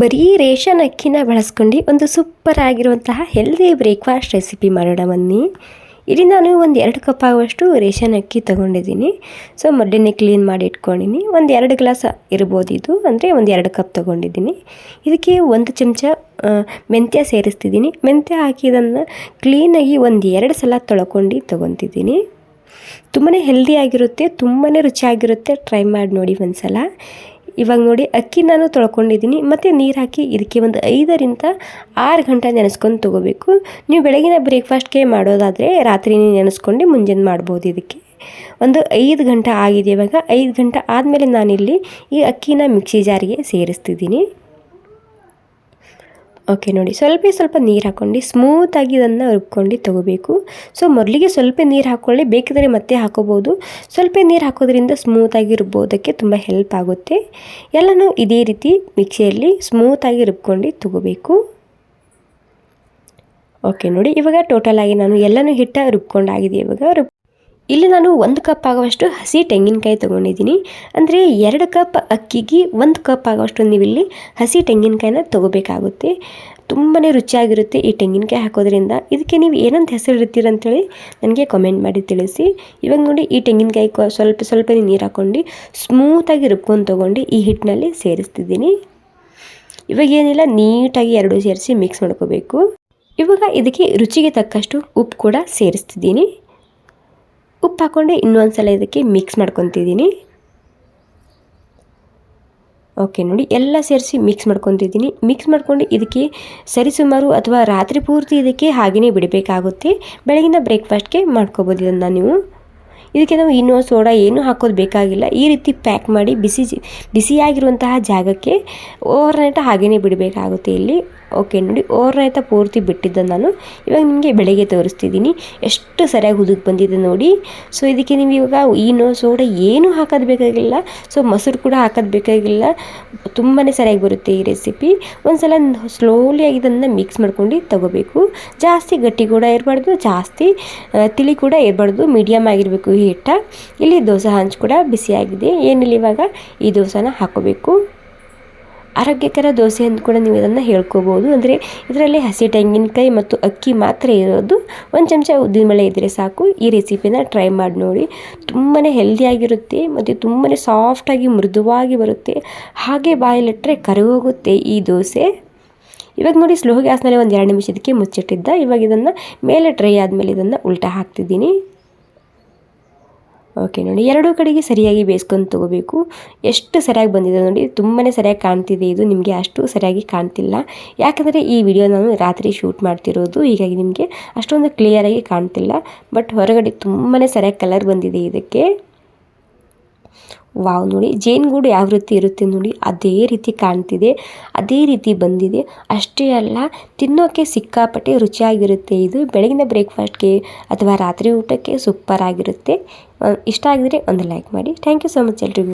ಬರೀ ರೇಷನ್ ಅಕ್ಕಿನ ಬಳಸ್ಕೊಂಡು ಒಂದು ಸೂಪರ್ ಆಗಿರುವಂತಹ ಹೆಲ್ದಿ ಬ್ರೇಕ್ಫಾಸ್ಟ್ ರೆಸಿಪಿ ಮಾಡೋಣ ಬನ್ನಿ. ಇಲ್ಲಿ ನಾನು ಒಂದು 2 ಕಪ್ ಆಗುವಷ್ಟು ರೇಷನ್ ಅಕ್ಕಿ ತೊಗೊಂಡಿದ್ದೀನಿ. ಸೊ ಮೊದಲೇ ಕ್ಲೀನ್ ಮಾಡಿ ಇಟ್ಕೊಂಡಿನಿ. ಒಂದು 2 ಗ್ಲಾಸ್ ಇರ್ಬೋದು ಇದು, ಅಂದರೆ ಒಂದು 2 ಕಪ್ ತೊಗೊಂಡಿದ್ದೀನಿ. ಇದಕ್ಕೆ 1 ಚಮಚ ಮೆಂತ್ಯ ಸೇರಿಸ್ತಿದ್ದೀನಿ. ಮೆಂತ್ಯ ಹಾಕಿದ್ದನ್ನು ಕ್ಲೀನಾಗಿ ಒಂದು 2 ಸಲ ತೊಳ್ಕೊಂಡು ತೊಗೊತಿದ್ದೀನಿ. ತುಂಬಾ ಹೆಲ್ದಿಯಾಗಿರುತ್ತೆ, ತುಂಬಾ ರುಚಿಯಾಗಿರುತ್ತೆ. ಟ್ರೈ ಮಾಡಿ ನೋಡಿ ಒಂದು ಸಲ. ಇವಾಗ ನೋಡಿ ಅಕ್ಕಿ ನಾನು ತೊಳ್ಕೊಂಡಿದ್ದೀನಿ ಮತ್ತು ನೀರು ಹಾಕಿ ಇದಕ್ಕೆ ಒಂದು 5ರಿಂದ 6 ಗಂಟೆ ನೆನೆಸ್ಕೊಂಡು ತೊಗೋಬೇಕು. ನೀವು ಬೆಳಗಿನ ಬ್ರೇಕ್ಫಾಸ್ಟ್ಗೆ ಮಾಡೋದಾದರೆ ರಾತ್ರಿನೇ ನೆನೆಸ್ಕೊಂಡು ಮುಂಜಾನೆ ಮಾಡ್ಬೋದು. ಇದಕ್ಕೆ ಒಂದು 5 ಗಂಟೆ ಆಗಿದೆ. ಇವಾಗ 5 ಗಂಟೆ ಆದಮೇಲೆ ನಾನಿಲ್ಲಿ ಈ ಅಕ್ಕಿನ ಮಿಕ್ಸಿ ಜಾರಿಗೆ ಸೇರಿಸ್ತಿದ್ದೀನಿ. ಓಕೆ ನೋಡಿ, ಸ್ವಲ್ಪ ನೀರು ಹಾಕ್ಕೊಂಡು ಸ್ಮೂತಾಗಿ ಇದನ್ನು ರುಬ್ಕೊಂಡು ತೊಗೋಬೇಕು. ಸೊ ಮೊದಲಿಗೆ ಸ್ವಲ್ಪ ನೀರು ಹಾಕ್ಕೊಳ್ಳಿ, ಬೇಕಿದ್ರೆ ಮತ್ತೆ ಹಾಕೋಬೋದು. ಸ್ವಲ್ಪ ನೀರು ಹಾಕೋದ್ರಿಂದ ಸ್ಮೂತಾಗಿ ರುಬ್ಬೋದಕ್ಕೆ ತುಂಬ ಹೆಲ್ಪ್ ಆಗುತ್ತೆ. ಎಲ್ಲನೂ ಇದೇ ರೀತಿ ಮಿಕ್ಸಿಯಲ್ಲಿ ಸ್ಮೂತಾಗಿ ರುಬ್ಕೊಂಡು ತೊಗೋಬೇಕು. ಓಕೆ ನೋಡಿ, ಇವಾಗ ಟೋಟಲಾಗಿ ನಾನು ಎಲ್ಲನೂ ಹಿಟ್ಟು ರುಬ್ಕೊಂಡಾಗಿದೆ. ಇವಾಗ ಇಲ್ಲಿ ನಾನು 1 ಕಪ್ ಆಗುವಷ್ಟು ಹಸಿ ತೆಂಗಿನಕಾಯಿ ತೊಗೊಂಡಿದ್ದೀನಿ. ಅಂದರೆ 2 ಕಪ್ ಅಕ್ಕಿಗೆ 1 ಕಪ್ ಆಗುವಷ್ಟು ನೀವಿಲ್ಲಿ ಹಸಿ ತೆಂಗಿನಕಾಯಿನ ತೊಗೋಬೇಕಾಗುತ್ತೆ. ತುಂಬಾ ರುಚಿಯಾಗಿರುತ್ತೆ ಈ ತೆಂಗಿನಕಾಯಿ ಹಾಕೋದ್ರಿಂದ. ಇದಕ್ಕೆ ನೀವು ಏನಂತ ಹೆಸರು ಇಡ್ತೀರ ಅಂತೇಳಿ ನನಗೆ ಕಮೆಂಟ್ ಮಾಡಿ ತಿಳಿಸಿ. ಇವಾಗ ನೋಡಿ, ಈ ತೆಂಗಿನಕಾಯಿ ಸ್ವಲ್ಪ ನೀರು ಹಾಕ್ಕೊಂಡು ಸ್ಮೂತಾಗಿ ರುಬ್ಕೊಂಡು ತೊಗೊಂಡು ಈ ಹಿಟ್ಟಿನಲ್ಲಿ ಸೇರಿಸ್ತಿದ್ದೀನಿ. ಇವಾಗ ಏನಿಲ್ಲ, ನೀಟಾಗಿ 2 ಸೇರಿಸಿ ಮಿಕ್ಸ್ ಮಾಡ್ಕೋಬೇಕು. ಇವಾಗ ಇದಕ್ಕೆ ರುಚಿಗೆ ತಕ್ಕಷ್ಟು ಉಪ್ಪು ಕೂಡ ಸೇರಿಸ್ತಿದ್ದೀನಿ. ಉಪ್ಪು ಹಾಕ್ಕೊಂಡು ಇನ್ನೊಂದು ಸಲ ಇದಕ್ಕೆ ಮಿಕ್ಸ್ ಮಾಡ್ಕೊತಿದ್ದೀನಿ. ಓಕೆ ನೋಡಿ, ಎಲ್ಲ ಸೇರಿಸಿ ಮಿಕ್ಸ್ ಮಾಡ್ಕೊತಿದ್ದೀನಿ. ಮಿಕ್ಸ್ ಮಾಡ್ಕೊಂಡು ಇದಕ್ಕೆ ಸರಿಸುಮಾರು ಅಥವಾ ರಾತ್ರಿ ಪೂರ್ತಿ ಇದಕ್ಕೆ ಹಾಗೆಯೇ ಬಿಡಬೇಕಾಗುತ್ತೆ. ಬೆಳಗಿನ ಬ್ರೇಕ್ಫಾಸ್ಟ್ಗೆ ಮಾಡ್ಕೋಬೋದು ಇದನ್ನು ನೀವು. ಇದಕ್ಕೆ ನಾವು ಇನ್ನೂ ಸೋಡಾ ಏನೂ ಹಾಕೋದು ಬೇಕಾಗಿಲ್ಲ. ಈ ರೀತಿ ಪ್ಯಾಕ್ ಮಾಡಿ ಬಿಸಿಯಾಗಿರುವಂತಹ ಜಾಗಕ್ಕೆ ಓವರ್ನೈಟ್ ಹಾಗೆಯೇ ಬಿಡಬೇಕಾಗುತ್ತೆ ಇಲ್ಲಿ. ಓಕೆ ನೋಡಿ, ಓವರ್ನೈಟ್ ಪೂರ್ತಿ ಬಿಟ್ಟಿದ್ದ ನಾನು ಇವಾಗ ನಿಮಗೆ ಬೆಳಗ್ಗೆ ತೋರಿಸ್ತಿದ್ದೀನಿ ಎಷ್ಟು ಸರಿಯಾಗಿ ಹುದುಗಿ ಬಂದಿದೆ ನೋಡಿ. ಸೊ ಇದಕ್ಕೆ ನೀವು ಇವಾಗ ಈನೋ ಸೋಡಾ ಏನೂ ಹಾಕೋದು ಬೇಕಾಗಿಲ್ಲ. ಸೊ ಮೊಸರು ಕೂಡ ಹಾಕೋದು ಬೇಕಾಗಿಲ್ಲ. ತುಂಬಾ ಸರಿಯಾಗಿ ಬರುತ್ತೆ ಈ ರೆಸಿಪಿ. ಒಂದು ಸಲ ಸ್ಲೋಲಿಯಾಗಿ ಇದನ್ನು ಮಿಕ್ಸ್ ಮಾಡ್ಕೊಂಡು ತಗೋಬೇಕು. ಜಾಸ್ತಿ ಗಟ್ಟಿ ಕೂಡ ಇರಬಾರ್ದು, ಜಾಸ್ತಿ ತಿಳಿ ಕೂಡ ಇರಬಾರ್ದು, ಮೀಡಿಯಮ್ ಆಗಿರಬೇಕು ಈ ಹಿಟ್ಟ. ಇಲ್ಲಿ ದೋಸೆ ಹಂಚು ಕೂಡ ಬಿಸಿಯಾಗಿದೆ. ಏನಿಲ್ಲ, ಇವಾಗ ಈ ದೋಸೆನ ಹಾಕೋಬೇಕು. ಆರೋಗ್ಯಕರ ದೋಸೆ ಅಂತ ಕೂಡ ನೀವು ಇದನ್ನು ಹೇಳ್ಕೋಬೋದು. ಅಂದರೆ ಇದರಲ್ಲಿ ಹಸಿ ತೆಂಗಿನಕಾಯಿ ಮತ್ತು ಅಕ್ಕಿ ಮಾತ್ರ ಇರೋದು. 1 ಚಮಚ ಉದ್ದಿನಬೇಳೆ ಇದ್ದರೆ ಸಾಕು. ಈ ರೆಸಿಪಿನ ಟ್ರೈ ಮಾಡಿ ನೋಡಿ. ತುಂಬಾ ಹೆಲ್ದಿಯಾಗಿರುತ್ತೆ ಮತ್ತು ತುಂಬಾ ಸಾಫ್ಟಾಗಿ ಮೃದುವಾಗಿ ಬರುತ್ತೆ. ಹಾಗೆ ಬಾಯಲ್ಲಿಟ್ಟರೆ ಕರಗೋಗುತ್ತೆ ಈ ದೋಸೆ. ಇವಾಗ ನೋಡಿ, ಸ್ಲೋ ಗ್ಯಾಸ್ನಲ್ಲಿ ಒಂದು 2 ನಿಮಿಷ ಇದಕ್ಕೆ ಮುಚ್ಚಿಟ್ಟಿದ್ದ. ಇವಾಗ ಇದನ್ನು ಮೇಲೆ ಡ್ರೈ ಆದಮೇಲೆ ಇದನ್ನು ಉಲ್ಟಾ ಹಾಕ್ತಿದ್ದೀನಿ. ಓಕೆ ನೋಡಿ, 2 ಕಡೆಗೆ ಸರಿಯಾಗಿ ಬೇಯಿಸ್ಕೊಂಡು ತೊಗೋಬೇಕು. ಎಷ್ಟು ಸರಿಯಾಗಿ ಬಂದಿದೆ ನೋಡಿ, ತುಂಬಾ ಸರಿಯಾಗಿ ಕಾಣ್ತಿದೆ. ಇದು ನಿಮಗೆ ಅಷ್ಟು ಸರಿಯಾಗಿ ಕಾಣ್ತಿಲ್ಲ, ಯಾಕಂದರೆ ಈ ವಿಡಿಯೋ ನಾನು ರಾತ್ರಿ ಶೂಟ್ ಮಾಡ್ತಿರೋದು. ಹೀಗಾಗಿ ನಿಮಗೆ ಅಷ್ಟೊಂದು ಕ್ಲಿಯರಾಗಿ ಕಾಣ್ತಿಲ್ಲ. ಬಟ್ ಹೊರಗಡೆ ತುಂಬಾ ಸರಿಯಾಗಿ ಕಲರ್ ಬಂದಿದೆ ಇದಕ್ಕೆ. ವಾವ್ ನೋಡಿ, ಜೇನುಗೂಡು ಯಾವ ರೀತಿ ಇರುತ್ತೆ ನೋಡಿ, ಅದೇ ರೀತಿ ಕಾಣ್ತಿದೆ, ಅದೇ ರೀತಿ ಬಂದಿದೆ. ಅಷ್ಟೇ ಅಲ್ಲ, ತಿನ್ನೋಕ್ಕೆ ಸಿಕ್ಕಾಪಟ್ಟೆ ರುಚಿಯಾಗಿರುತ್ತೆ. ಇದು ಬೆಳಗಿನ ಬ್ರೇಕ್ಫಾಸ್ಟ್ಗೆ ಅಥವಾ ರಾತ್ರಿ ಊಟಕ್ಕೆ ಸೂಪರ್ ಆಗಿರುತ್ತೆ. ಇಷ್ಟ ಆಗಿದ್ರೆ ಒಂದು ಲೈಕ್ ಮಾಡಿ. ಥ್ಯಾಂಕ್ ಯು ಸೊ ಮಚ್ ಎಲ್ರಿಗೂ.